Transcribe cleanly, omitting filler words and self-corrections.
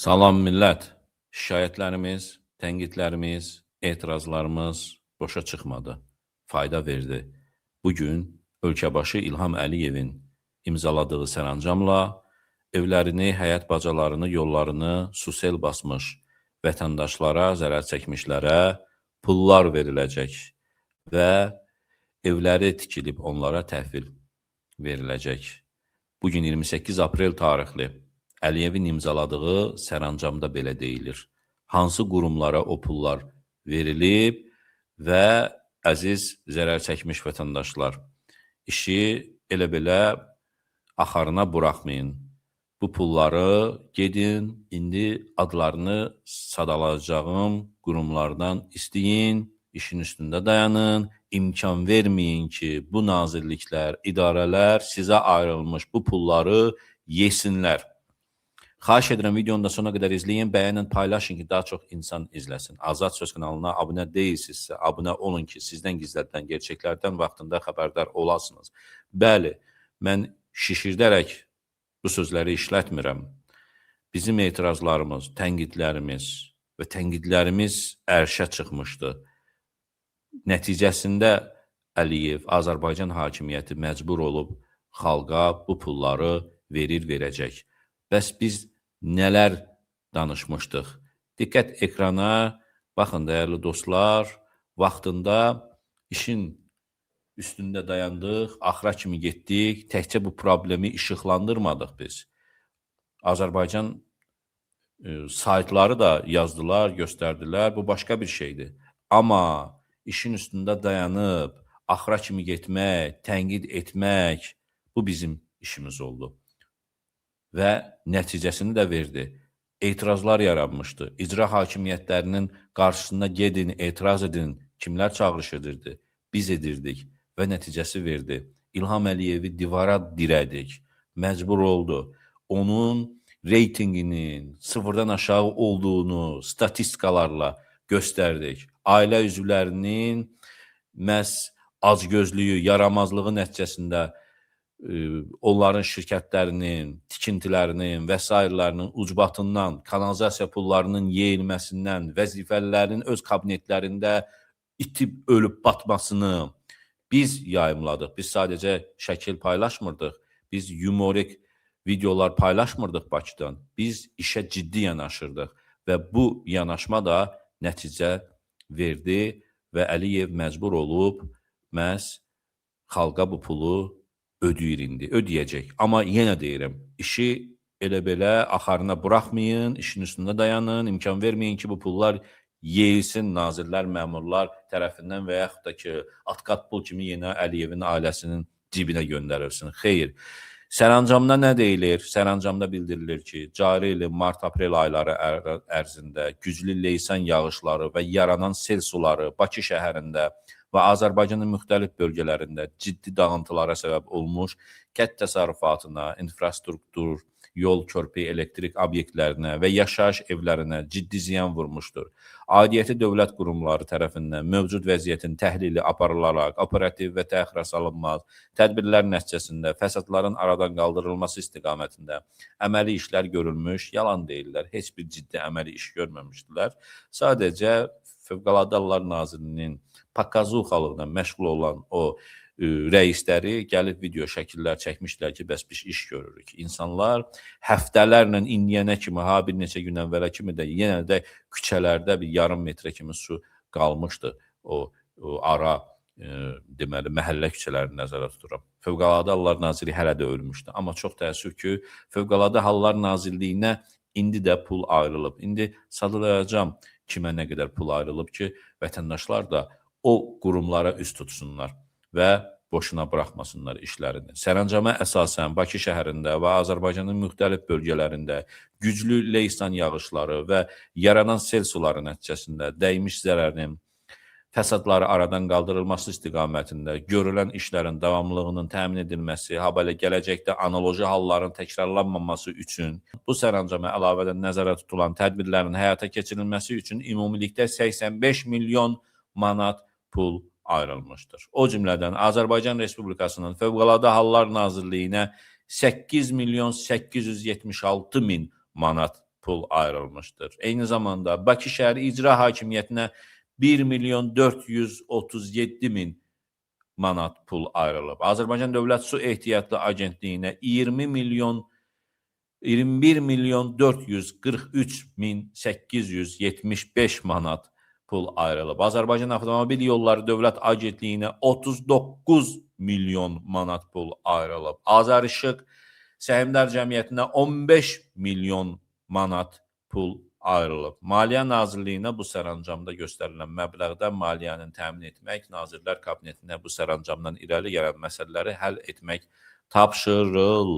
Salam millət. Şikayətlərimiz, tənqidlərimiz, etirazlarımız boşa çıxmadı. Fayda verdi. Bugün ölkəbaşı İlham Əliyevin imzaladığı sərəncamla evlərini, həyət bacalarını, yollarını su sel basmış vətəndaşlara, zərər çəkmişlərə pullar veriləcək və evləri tikilib onlara təhvil veriləcək. Bugün 28 aprel tarixli Əliyevin imzaladığı sərəncamda belə deyilir. Hansı qurumlara o pullar verilib və əziz zərər çəkmiş vətəndaşlar, işi elə-belə axarına buraxmayın. Bu pulları gedin, indi adlarını sadalayacağım qurumlardan istəyin, işin üstündə dayanın, imkan verməyin ki, bu nazirliklər, idarələr sizə ayrılmış bu pulları yesinlər. Xahiş edirəm, videonu da sona qədər izləyin, bəyənin, paylaşın ki, daha çox insan izləsin. Azad Söz kanalına abunə deyilsinizsə, abunə olun ki, sizdən gizlədilən gerçəklərdən vaxtında xəbərdar olasınız. Bəli, mən şişirdərək bu sözləri işlətmirəm. Bizim etirazlarımız, tənqidlərimiz ərşə çıxmışdı. Nəticəsində Əliyev, Azərbaycan hakimiyyəti məcbur olub xalqa bu pulları verəcək. Bəs biz nələr danışmışdıq? Diqqət ekrana, baxın dəyərli dostlar, vaxtında işin üstündə dayandıq, axıra kimi getdik, təkcə bu problemi işıqlandırmadıq biz. Azərbaycan saytları da yazdılar, göstərdilər, bu başqa bir şeydir. Amma işin üstündə dayanıb, axıra kimi getmək, tənqid etmək, bu bizim işimiz oldu. Və nəticəsini də verdi. Etirazlar yaranmışdı. İcra hakimiyyətlərinin qarşısında gedin, etiraz edin. Kimlər çağırış edirdi? Biz edirdik və nəticəsi verdi. İlham Əliyevi divara dirədik. Məcbur oldu. Onun reytinginin sıfırdan aşağı olduğunu statistikalarla göstərdik. Ailə üzvlərinin məhz acgözlüyü, yaramazlığı nəticəsində onların şirkətlərinin, tikintilərinin və s. ucbatından, kanalizasiya pullarının yeyilməsindən, vəzifəlilərin öz kabinetlərində itib, ölüb batmasını biz yayımladıq. Biz sadəcə şəkil paylaşmırdıq, biz yumorik videolar paylaşmırdıq Bakıdan. Biz işə ciddi yanaşırdıq və bu yanaşma da nəticə verdi və Əliyev məcbur olub məhz xalqa bu pulu ödəyəcək. Amma yenə deyirəm, işi elə-belə axarına buraxmayın, işin üstündə dayanın, imkan verməyin ki, bu pullar yeyilsin nazirlər, məmurlar tərəfindən və yaxud da ki, at-qat pul kimi yenə Əliyevin ailəsinin cibinə göndərilsin. Xeyr. Sərəncamda nə deyilir? Sərəncamda bildirilir ki, cari ilin mart-aprel ayları ərzində güclü leysan yağışları və yaranan sel suları Bakı şəhərində və Azərbaycanın müxtəlif bölgələrində ciddi dağıntılara səbəb olmuş, kənd təsərrüfatına, infrastruktur, yol, körpü, elektrik obyektlərinə və yaşayış evlərinə ciddi ziyan vurmuşdur. Aidiyyəti dövlət qurumları tərəfindən mövcud vəziyyətin təhlili aparılaraq, operativ və təxirə salınmaz tədbirlər nəticəsində fəsadların aradan qaldırılması istiqamətində əməli işlər görülmüş, yalan deyirlər, heç bir ciddi əməli iş görməmişdilər. Sadəcə Fövqəladə Hallar Nazirliyinin pakazuxalıqla məşğul olan o rəisləri gəlib video şəkillər çəkmişlər ki, bəs biz iş görürük. İnsanlar həftələrlə indiyənə kimi, bir neçə gün əvvələ kimi də yenə də küçələrdə bir yarım metrə kimi su qalmışdı. O ara deməli, məhəllə küçələrini nəzərdə tuturam. Fövqəladə Hallar Naziri hələ də ölmüşdü. Amma çox təəssüf ki, Fövqəladə Hallar Nazirliyinə indi də pul ayrılıb. İndi sadalayacağım kimə nə qədər pul ayrılıb ki, vətəndaşlar da o qurumlara üst tutsunlar və boşuna buraxmasınlar işlərini. Sərəncama əsasən Bakı şəhərində və Azərbaycanın müxtəlif bölgələrində güclü leysan yağışları və yaranan sel suları nəticəsində dəymiş zərərin fəsadları aradan qaldırılması istiqamətində görülən işlərin davamlılığının təmin edilməsi, habelə gələcəkdə analoji halların təkrarlanmaması üçün bu sərəncama əlavədən nəzərdə tutulan tədbirlərin həyata keçirilməsi üçün ümumilikdə 85 milyon manat pul ayrılmışdır. O cümlədən Azərbaycan Respublikasının Fövqəladə Hallar Nazirliyinə 8 milyon 876 min manat pul ayrılmışdır. Eyni zamanda Bakı şəhər icra hakimiyyətinə 1.437.000 manat pul ayrılıb. Azərbaycan Dövlət Su Ehtiyatlı Agentliyinə 21.443.875 manat pul ayrılıb. Azərbaycan Avtomobil Yolları Dövlət Agentliyinə 39 milyon manat pul ayrılıb. Azərişıq Səhmdar Cəmiyyətinə 15 milyon manat pul ayrılıb. Maliyyə Nazirliyinə bu sərəncamda göstərilən məbləğdə maliyyəni təmin etmək, Nazirlər Kabinetinə bu sərəncamdan irəli gələn məsələləri həll etmək tapşırılıb.